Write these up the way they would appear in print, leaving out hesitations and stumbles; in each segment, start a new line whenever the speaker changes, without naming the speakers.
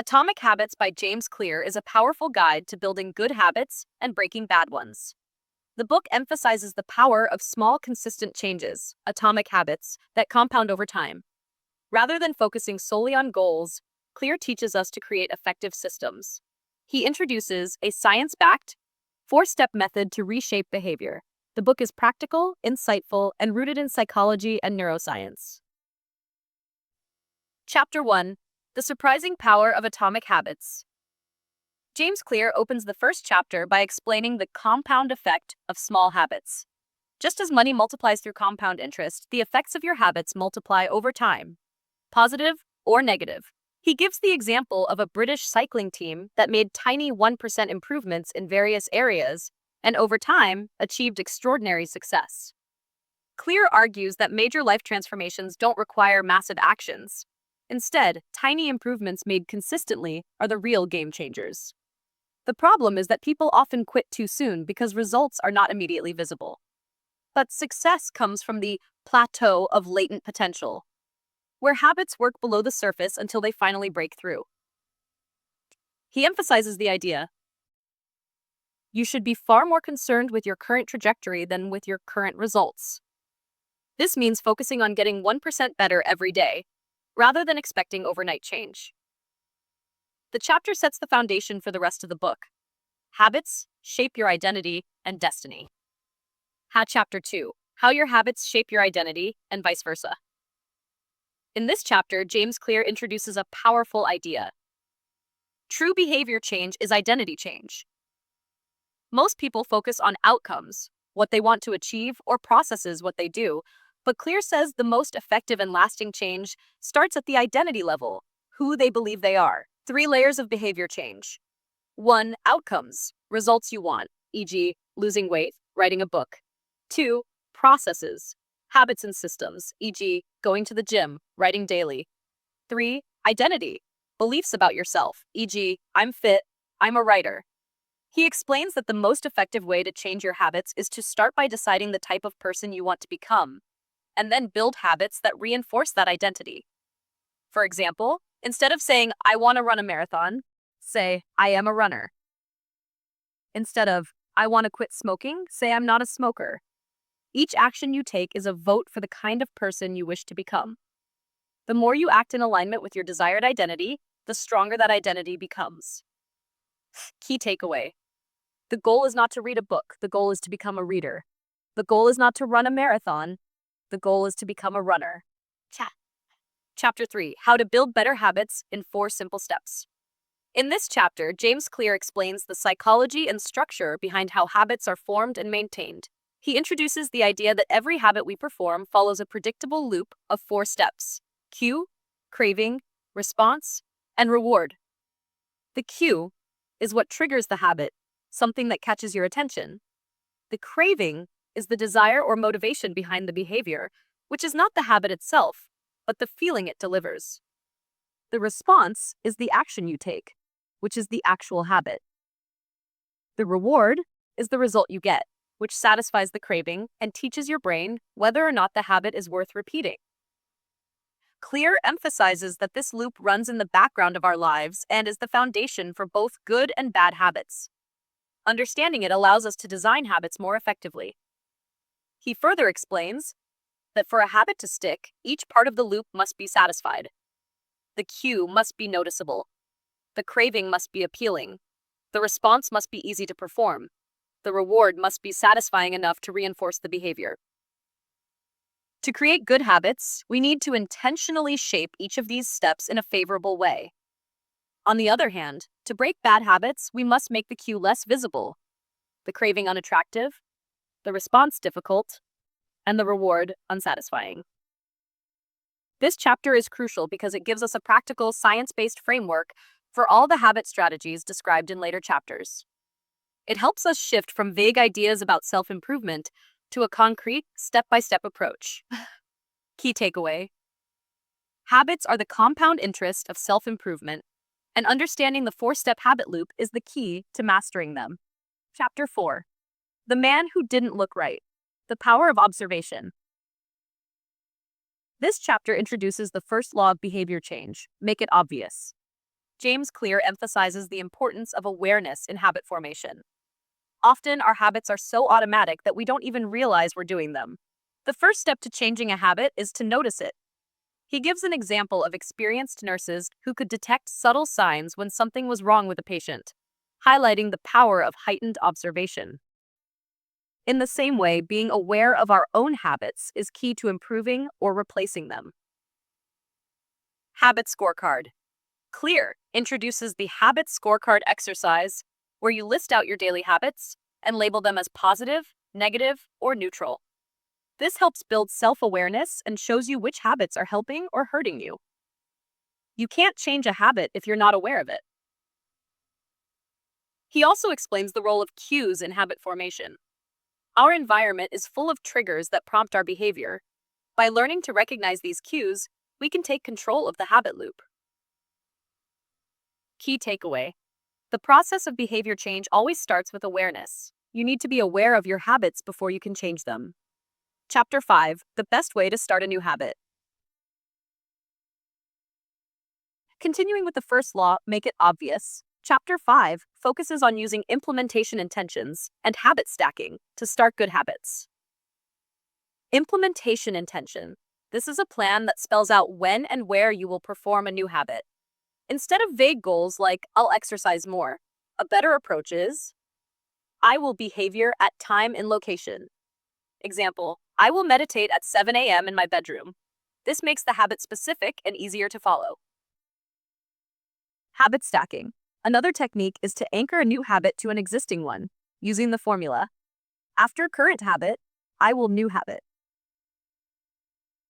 Atomic Habits by James Clear is a powerful guide to building good habits and breaking bad ones. The book emphasizes the power of small, consistent changes, atomic habits, that compound over time. Rather than focusing solely on goals, Clear teaches us to create effective systems. He introduces a science-backed, four-step method to reshape behavior. The book is practical, insightful, and rooted in psychology and neuroscience. Chapter 1: The Surprising Power of Atomic Habits. James Clear opens the first chapter by explaining the compound effect of small habits. Just as money multiplies through compound interest, the effects of your habits multiply over time, positive or negative. He gives the example of a British cycling team that made tiny 1% improvements in various areas and over time achieved extraordinary success. Clear argues that major life transformations don't require massive actions. Instead, tiny improvements made consistently are the real game changers. The problem is that people often quit too soon because results are not immediately visible. But success comes from the plateau of latent potential, where habits work below the surface until they finally break through. He emphasizes the idea you should be far more concerned with your current trajectory than with your current results. This means focusing on getting 1% better every day, rather than expecting overnight change. The chapter sets the foundation for the rest of the book. Habits shape your identity and destiny. Chapter 2: How your habits shape your identity and vice versa. In this chapter, James Clear introduces a powerful idea. True behavior change is identity change. Most people focus on outcomes, what they want to achieve, or processes what they do, but Clear says the most effective and lasting change starts at the identity level, who they believe they are. 3 layers of behavior change. 1. Outcomes, results you want, e.g., losing weight, writing a book. 2. Processes, habits and systems, e.g., going to the gym, writing daily. 3. Identity, beliefs about yourself, e.g., I'm fit, I'm a writer. He explains that the most effective way to change your habits is to start by deciding the type of person you want to become, and then build habits that reinforce that identity. For example, instead of saying, I want to run a marathon, say, I am a runner. Instead of, I want to quit smoking, say, I'm not a smoker. Each action you take is a vote for the kind of person you wish to become. The more you act in alignment with your desired identity, the stronger that identity becomes. Key takeaway: the goal is not to read a book, the goal is to become a reader. The goal is not to run a marathon, the goal is to become a runner. Chapter 3: How to Build Better Habits in 4 Simple Steps. In this chapter, James Clear explains the psychology and structure behind how habits are formed and maintained. He introduces the idea that every habit we perform follows a predictable loop of 4 steps: cue, craving, response, and reward. The cue is what triggers the habit, something that catches your attention. The craving is the desire or motivation behind the behavior, which is not the habit itself, but the feeling it delivers. The response is the action you take, which is the actual habit. The reward is the result you get, which satisfies the craving and teaches your brain whether or not the habit is worth repeating. Clear emphasizes that this loop runs in the background of our lives and is the foundation for both good and bad habits. Understanding it allows us to design habits more effectively. He further explains that for a habit to stick, each part of the loop must be satisfied. The cue must be noticeable. The craving must be appealing. The response must be easy to perform. The reward must be satisfying enough to reinforce the behavior. To create good habits, we need to intentionally shape each of these steps in a favorable way. On the other hand, to break bad habits, we must make the cue less visible, the craving unattractive, the response difficult, and the reward unsatisfying. This chapter is crucial because it gives us a practical, science-based framework for all the habit strategies described in later chapters. It helps us shift from vague ideas about self-improvement to a concrete, step-by-step approach. Key takeaway: habits are the compound interest of self-improvement, and understanding the 4-step habit loop is the key to mastering them. Chapter 4: The Man Who Didn't Look Right. The Power of Observation. This chapter introduces the first law of behavior change: make it obvious. James Clear emphasizes the importance of awareness in habit formation. Often, our habits are so automatic that we don't even realize we're doing them. The first step to changing a habit is to notice it. He gives an example of experienced nurses who could detect subtle signs when something was wrong with a patient, highlighting the power of heightened observation. In the same way, being aware of our own habits is key to improving or replacing them. Habit Scorecard. Clear introduces the Habit Scorecard exercise, where you list out your daily habits and label them as positive, negative, or neutral. This helps build self-awareness and shows you which habits are helping or hurting you. You can't change a habit if you're not aware of it. He also explains the role of cues in habit formation. Our environment is full of triggers that prompt our behavior. By learning to recognize these cues, we can take control of the habit loop. Key takeaway. The process of behavior change always starts with awareness. You need to be aware of your habits before you can change them. Chapter 5. The best way to start a new habit. Continuing with the first law, make it obvious. Chapter 5 focuses on using implementation intentions and habit stacking to start good habits. Implementation intention. This is a plan that spells out when and where you will perform a new habit. Instead of vague goals like, I'll exercise more, a better approach is, I will behavior at time and location. Example, I will meditate at 7 a.m. in my bedroom. This makes the habit specific and easier to follow. Habit stacking. Another technique is to anchor a new habit to an existing one, using the formula, after current habit, I will new habit.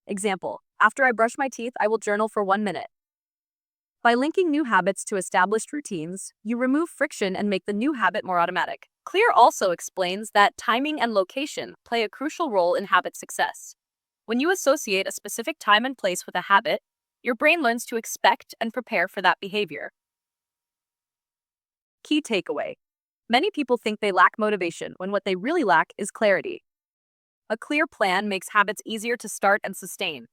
Example, after I brush my teeth, I will journal for 1 minute. By linking new habits to established routines, you remove friction and make the new habit more automatic. Clear also explains that timing and location play a crucial role in habit success. When you associate a specific time and place with a habit, your brain learns to expect and prepare for that behavior. Key takeaway. Many people think they lack motivation when what they really lack is clarity. A clear plan makes habits easier to start and sustain.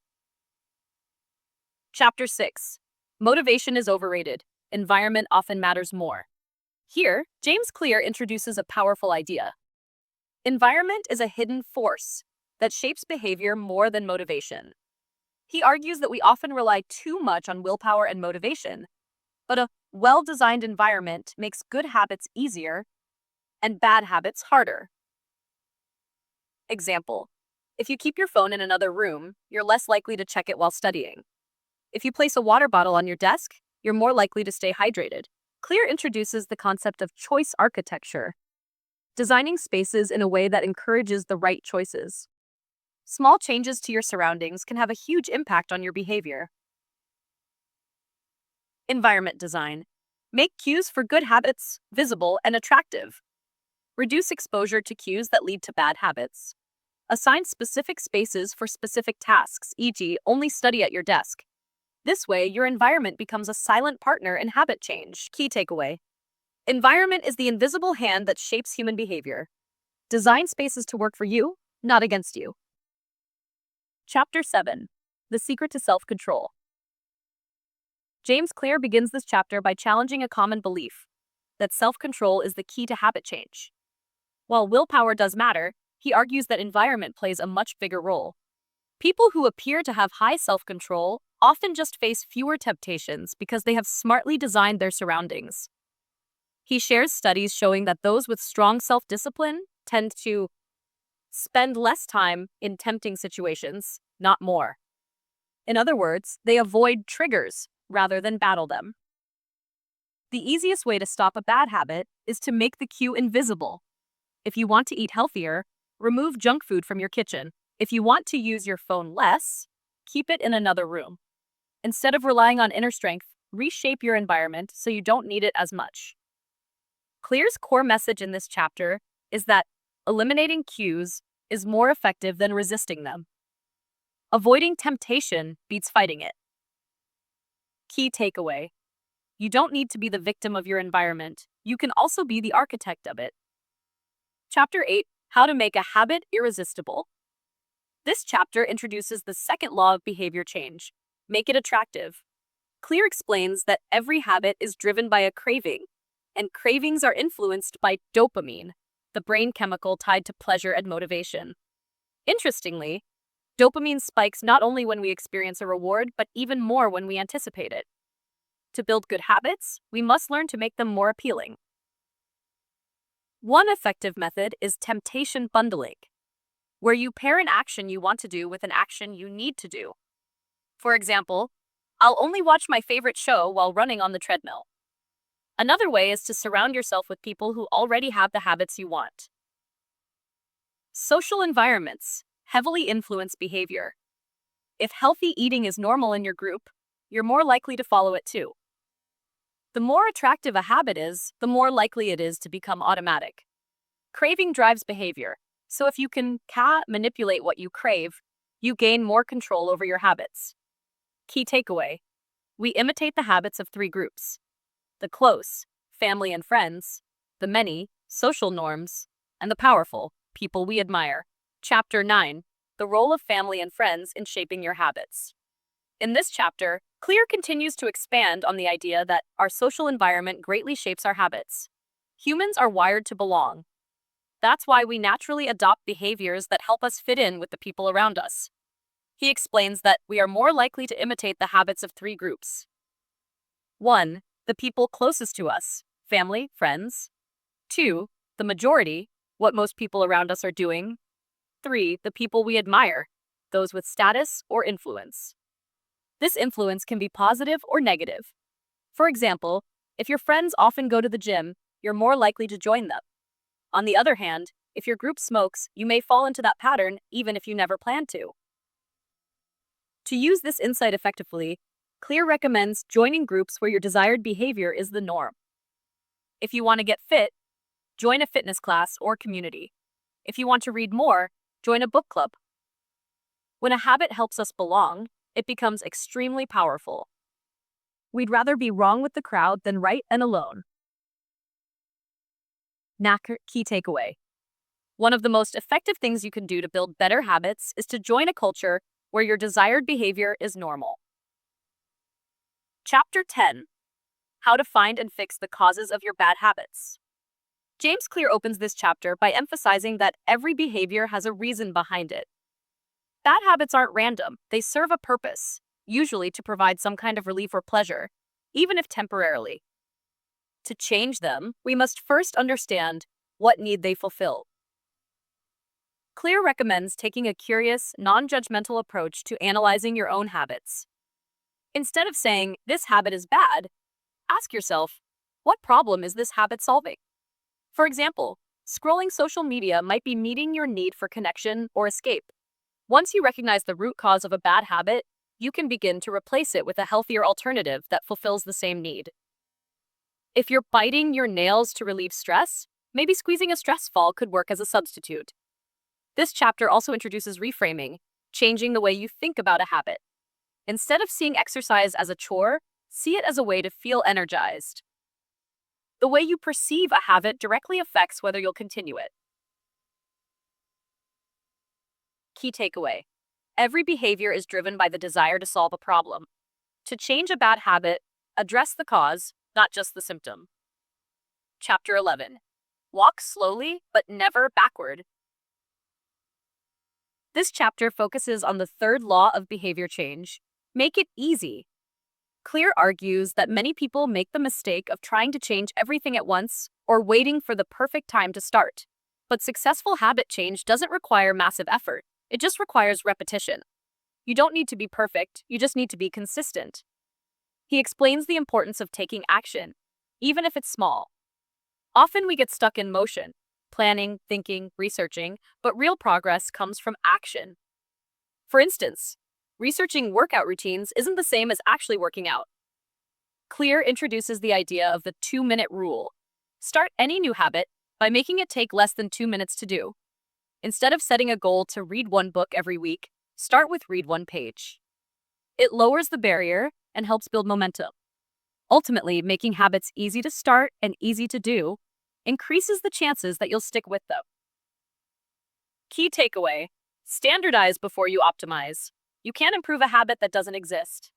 Chapter 6. Motivation is overrated. Environment often matters more. Here, James Clear introduces a powerful idea. Environment is a hidden force that shapes behavior more than motivation. He argues that we often rely too much on willpower and motivation, but a well-designed environment makes good habits easier and bad habits harder. Example, if you keep your phone in another room, you're less likely to check it while studying. If you place a water bottle on your desk, you're more likely to stay hydrated. Clear introduces the concept of choice architecture, designing spaces in a way that encourages the right choices. Small changes to your surroundings can have a huge impact on your behavior. Environment design. Make cues for good habits visible and attractive. Reduce exposure to cues that lead to bad habits. Assign specific spaces for specific tasks, e.g., only study at your desk. This way, your environment becomes a silent partner in habit change. Key takeaway. Environment is the invisible hand that shapes human behavior. Design spaces to work for you, not against you. Chapter 7. The Secret to Self-Control. James Clear begins this chapter by challenging a common belief that self-control is the key to habit change. While willpower does matter, he argues that environment plays a much bigger role. People who appear to have high self-control often just face fewer temptations because they have smartly designed their surroundings. He shares studies showing that those with strong self-discipline tend to spend less time in tempting situations, not more. In other words, they avoid triggers rather than battle them. The easiest way to stop a bad habit is to make the cue invisible. If you want to eat healthier, remove junk food from your kitchen. If you want to use your phone less, keep it in another room. Instead of relying on inner strength, reshape your environment so you don't need it as much. Clear's core message in this chapter is that eliminating cues is more effective than resisting them. Avoiding temptation beats fighting it. Key takeaway. You don't need to be the victim of your environment. You can also be the architect of it. Chapter 8. How to make a habit irresistible. This chapter introduces the second law of behavior change. Make it attractive. Clear explains that every habit is driven by a craving, and cravings are influenced by dopamine, the brain chemical tied to pleasure and motivation. Interestingly, dopamine spikes not only when we experience a reward, but even more when we anticipate it. To build good habits, we must learn to make them more appealing. One effective method is temptation bundling, where you pair an action you want to do with an action you need to do. For example, I'll only watch my favorite show while running on the treadmill. Another way is to surround yourself with people who already have the habits you want. Social environments heavily influence behavior. If healthy eating is normal in your group, you're more likely to follow it too. The more attractive a habit is, the more likely it is to become automatic. Craving drives behavior, so if you can manipulate what you crave, you gain more control over your habits. Key takeaway: we imitate the habits of three groups: the close, family and friends; the many, social norms; and the powerful, people we admire. Chapter 9: The role of family and friends in shaping your habits. In this chapter, Clear continues to expand on the idea that our social environment greatly shapes our habits. Humans are wired to belong. That's why we naturally adopt behaviors that help us fit in with the people around us. He explains that we are more likely to imitate the habits of three groups. 1. The people closest to us, family, friends. 2. The majority, what most people around us are doing. 3. The people we admire, those with status or influence. This influence can be positive or negative. For example, if your friends often go to the gym, you're more likely to join them. On the other hand, if your group smokes, you may fall into that pattern even if you never planned to. To use this insight effectively, Clear recommends joining groups where your desired behavior is the norm. If you want to get fit, join a fitness class or community. If you want to read more, join a book club. When a habit helps us belong, it becomes extremely powerful. We'd rather be wrong with the crowd than right and alone. Key takeaway: one of the most effective things you can do to build better habits is to join a culture where your desired behavior is normal. Chapter 10: How to find and fix the causes of your bad habits. James Clear opens this chapter by emphasizing that every behavior has a reason behind it. Bad habits aren't random, they serve a purpose, usually to provide some kind of relief or pleasure, even if temporarily. To change them, we must first understand what need they fulfill. Clear recommends taking a curious, non-judgmental approach to analyzing your own habits. Instead of saying, "This habit is bad," ask yourself, what problem is this habit solving? For example, scrolling social media might be meeting your need for connection or escape. Once you recognize the root cause of a bad habit, you can begin to replace it with a healthier alternative that fulfills the same need. If you're biting your nails to relieve stress, maybe squeezing a stress ball could work as a substitute. This chapter also introduces reframing, changing the way you think about a habit. Instead of seeing exercise as a chore, see it as a way to feel energized. The way you perceive a habit directly affects whether you'll continue it. Key takeaway: every behavior is driven by the desire to solve a problem. To change a bad habit, address the cause, not just the symptom. Chapter 11: Walk slowly, but never backward. This chapter focuses on the third law of behavior change: make it easy. Clear argues that many people make the mistake of trying to change everything at once or waiting for the perfect time to start. But successful habit change doesn't require massive effort. It just requires repetition. You don't need to be perfect, you just need to be consistent. He explains the importance of taking action, even if it's small. Often we get stuck in motion, planning, thinking, researching, but real progress comes from action. For instance, researching workout routines isn't the same as actually working out. Clear introduces the idea of the 2-minute rule. Start any new habit by making it take less than 2 minutes to do. Instead of setting a goal to read one book every week, start with read one page. It lowers the barrier and helps build momentum. Ultimately, making habits easy to start and easy to do increases the chances that you'll stick with them. Key takeaway: standardize before you optimize. You can't improve a habit that doesn't exist.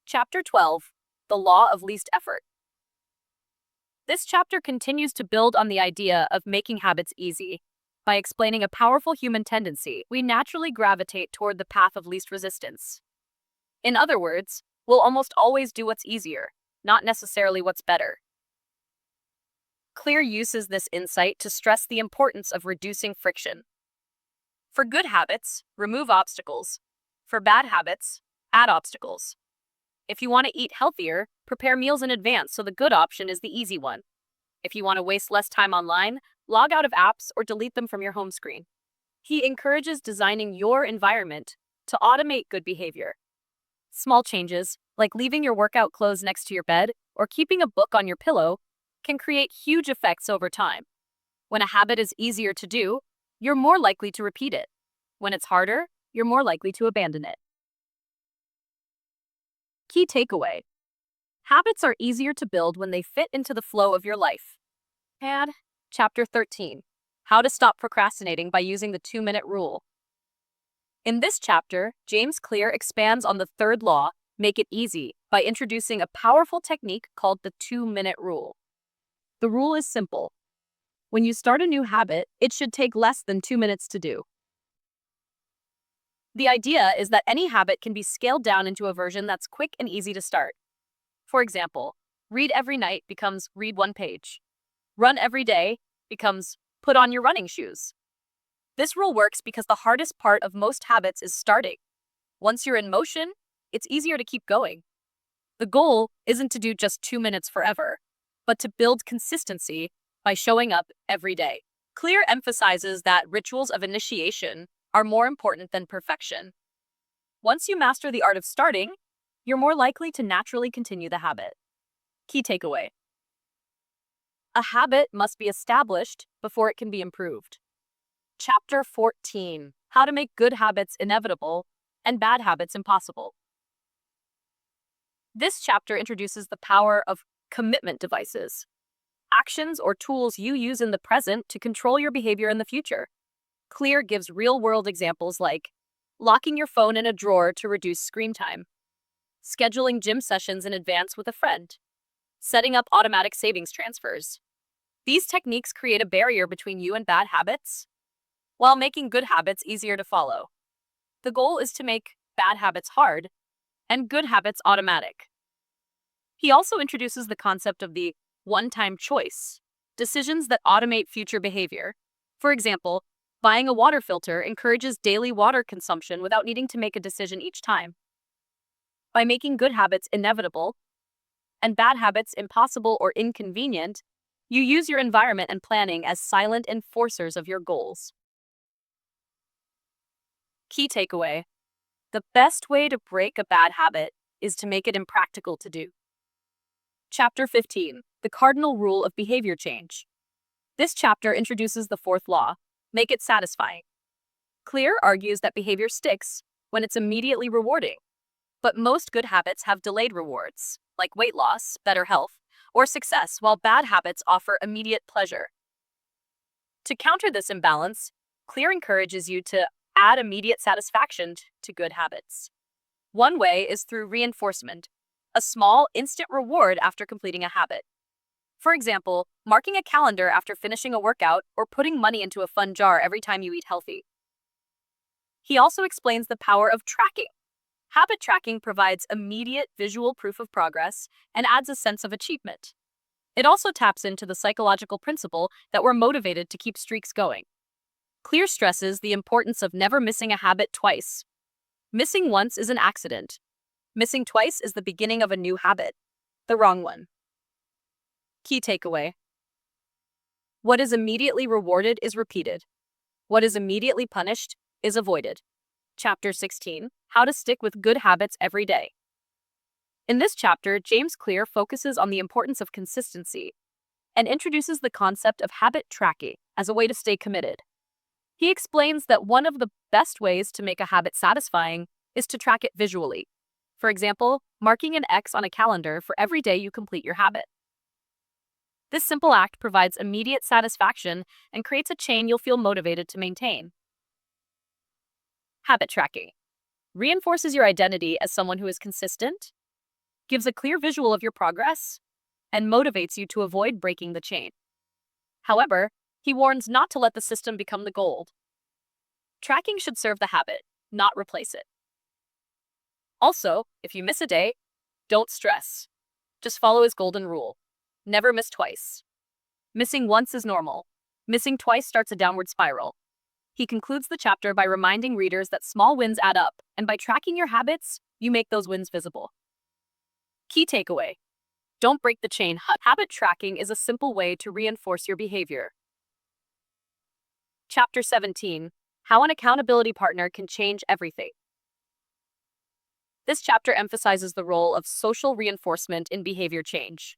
Chapter 12, The Law of Least Effort. This chapter continues to build on the idea of making habits easy. By explaining a powerful human tendency, we naturally gravitate toward the path of least resistance. In other words, we'll almost always do what's easier, not necessarily what's better. Clear uses this insight to stress the importance of reducing friction. For good habits, remove obstacles. For bad habits, add obstacles. If you want to eat healthier, prepare meals in advance so the good option is the easy one. If you want to waste less time online, log out of apps or delete them from your home screen. He encourages designing your environment to automate good behavior. Small changes, like leaving your workout clothes next to your bed or keeping a book on your pillow, can create huge effects over time. When a habit is easier to do, you're more likely to repeat it. When it's harder, you're more likely to abandon it. Key takeaway: habits are easier to build when they fit into the flow of your life. And Chapter 13, How to Stop Procrastinating by Using the 2-Minute Rule. In this chapter, James Clear expands on the third law, make it easy, by introducing a powerful technique called the 2-minute rule. The rule is simple. When you start a new habit, it should take less than 2 minutes to do. The idea is that any habit can be scaled down into a version that's quick and easy to start. For example, read every night becomes read 1 page. Run every day becomes put on your running shoes. This rule works because the hardest part of most habits is starting. Once you're in motion, it's easier to keep going. The goal isn't to do just 2 minutes forever, but to build consistency by showing up every day. Clear emphasizes that rituals of initiation are more important than perfection. Once you master the art of starting, you're more likely to naturally continue the habit. Key takeaway: a habit must be established before it can be improved. Chapter 14, How to Make Good Habits Inevitable and Bad Habits Impossible. This chapter introduces the power of commitment devices, actions or tools you use in the present to control your behavior in the future. Clear gives real-world examples like locking your phone in a drawer to reduce screen time, scheduling gym sessions in advance with a friend, setting up automatic savings transfers. These techniques create a barrier between you and bad habits, while making good habits easier to follow. The goal is to make bad habits hard and good habits automatic. He also introduces the concept of the one-time choice, decisions that automate future behavior. For example, buying a water filter encourages daily water consumption without needing to make a decision each time. By making good habits inevitable and bad habits impossible or inconvenient, you use your environment and planning as silent enforcers of your goals. Key takeaway: the best way to break a bad habit is to make it impractical to do. Chapter 15, The Cardinal Rule of Behavior Change. This chapter introduces the fourth law, make it satisfying. Clear argues that behavior sticks when it's immediately rewarding, but most good habits have delayed rewards, like weight loss, better health, or success, while bad habits offer immediate pleasure. To counter this imbalance, Clear encourages you to add immediate satisfaction to good habits. One way is through reinforcement, a small, instant reward after completing a habit. For example, marking a calendar after finishing a workout or putting money into a fun jar every time you eat healthy. He also explains the power of tracking. Habit tracking provides immediate visual proof of progress and adds a sense of achievement. It also taps into the psychological principle that we're motivated to keep streaks going. Clear stresses the importance of never missing a habit twice. Missing once is an accident. Missing twice is the beginning of a new habit, the wrong one. Key takeaway: what is immediately rewarded is repeated. What is immediately punished is avoided. Chapter 16, How to Stick with Good Habits Every Day. In this chapter, James Clear focuses on the importance of consistency and introduces the concept of habit tracking as a way to stay committed. He explains that one of the best ways to make a habit satisfying is to track it visually. For example, marking an X on a calendar for every day you complete your habit. This simple act provides immediate satisfaction and creates a chain you'll feel motivated to maintain. Habit tracking reinforces your identity as someone who is consistent gives a clear visual of your progress, and motivates you to avoid breaking the chain. However, he warns not to let the system become the goal. Tracking should serve the habit, not replace it. Also, if you miss a day, don't stress. Just follow his golden rule. Never miss twice. Missing once is normal. Missing twice starts a downward spiral. He concludes the chapter by reminding readers that small wins add up, and by tracking your habits, you make those wins visible. Key takeaway: don't break the chain. Habit tracking is a simple way to reinforce your behavior. Chapter 17: How an accountability partner can change everything. This chapter emphasizes the role of social reinforcement in behavior change.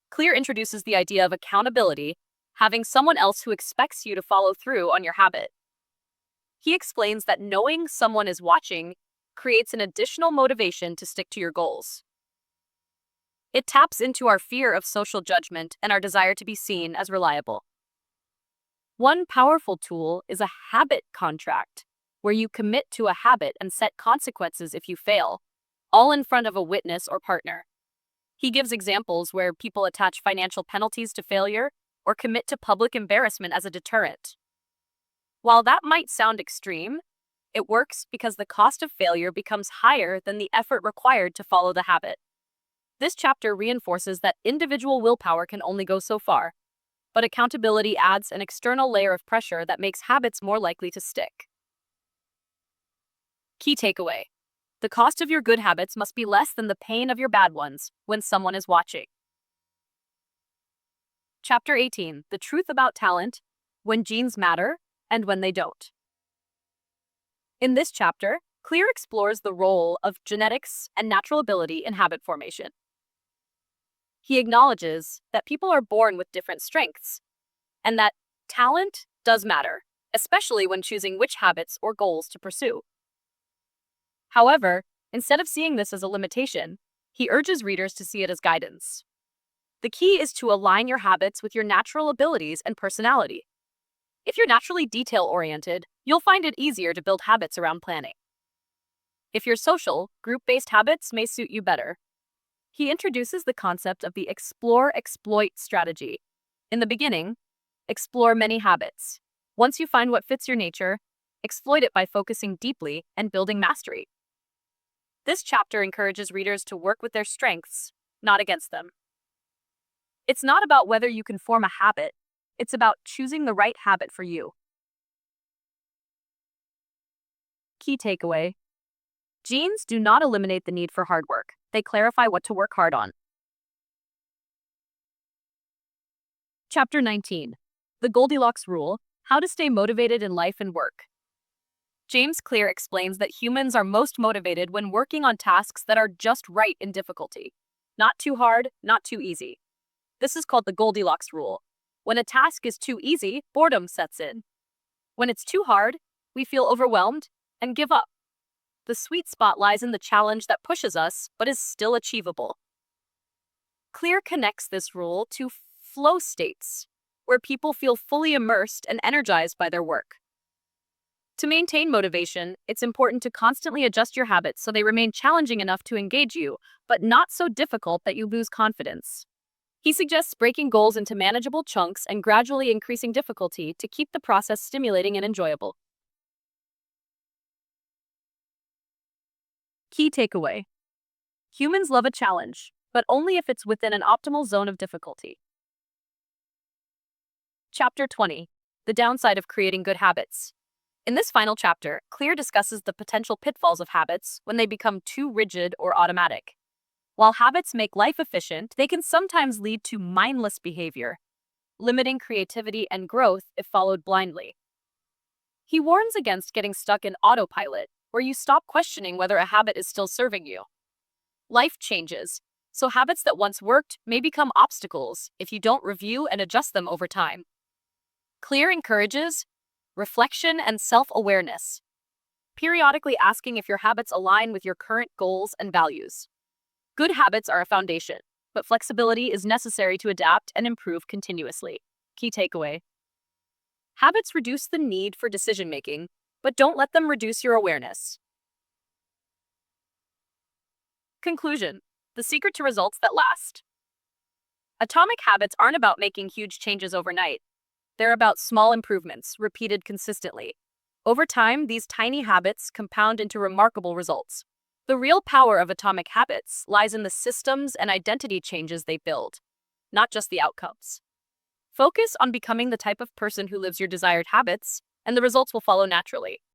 Clear introduces the idea of accountability, having someone else who expects you to follow through on your habit. He explains that knowing someone is watching creates an additional motivation to stick to your goals. It taps into our fear of social judgment and our desire to be seen as reliable. One powerful tool is a habit contract, where you commit to a habit and set consequences if you fail, all in front of a witness or partner. He gives examples where people attach financial penalties to failure or commit to public embarrassment as a deterrent. While that might sound extreme, it works because the cost of failure becomes higher than the effort required to follow the habit. This chapter reinforces that individual willpower can only go so far, but accountability adds an external layer of pressure that makes habits more likely to stick. Key takeaway: the cost of your good habits must be less than the pain of your bad ones when someone is watching. Chapter 18: The Truth About Talent, When Genes Matter and When They Don't. In this chapter, Clear explores the role of genetics and natural ability in habit formation. He acknowledges that people are born with different strengths, and that talent does matter, especially when choosing which habits or goals to pursue. However, instead of seeing this as a limitation, he urges readers to see it as guidance. The key is to align your habits with your natural abilities and personality. If you're naturally detail-oriented, you'll find it easier to build habits around planning. If you're social, group-based habits may suit you better. He introduces the concept of the explore-exploit strategy. In the beginning, explore many habits. Once you find what fits your nature, exploit it by focusing deeply and building mastery. This chapter encourages readers to work with their strengths, not against them. It's not about whether you can form a habit, it's about choosing the right habit for you. Key takeaway: genes do not eliminate the need for hard work. They clarify what to work hard on. Chapter 19: The Goldilocks Rule, How to Stay Motivated in Life and Work. James Clear explains that humans are most motivated when working on tasks that are just right in difficulty. Not too hard, not too easy. This is called the Goldilocks Rule. When a task is too easy, boredom sets in. When it's too hard, we feel overwhelmed and give up. The sweet spot lies in the challenge that pushes us, but is still achievable. Clear connects this rule to flow states, where people feel fully immersed and energized by their work. To maintain motivation, it's important to constantly adjust your habits so they remain challenging enough to engage you, but not so difficult that you lose confidence. He suggests breaking goals into manageable chunks and gradually increasing difficulty to keep the process stimulating and enjoyable. Key takeaway: humans love a challenge, but only if it's within an optimal zone of difficulty. Chapter 20: The Downside of Creating Good Habits. In this final chapter, Clear discusses the potential pitfalls of habits when they become too rigid or automatic. While habits make life efficient, they can sometimes lead to mindless behavior, limiting creativity and growth if followed blindly. He warns against getting stuck in autopilot, where you stop questioning whether a habit is still serving you. Life changes, so habits that once worked may become obstacles if you don't review and adjust them over time. Clear encourages reflection and self-awareness, periodically asking if your habits align with your current goals and values. Good habits are a foundation, but flexibility is necessary to adapt and improve continuously. Key takeaway: habits reduce the need for decision-making, but don't let them reduce your awareness. Conclusion: the secret to results that last. Atomic habits aren't about making huge changes overnight. They're about small improvements, repeated consistently. Over time, these tiny habits compound into remarkable results. The real power of atomic habits lies in the systems and identity changes they build, not just the outcomes. Focus on becoming the type of person who lives your desired habits, and the results will follow naturally.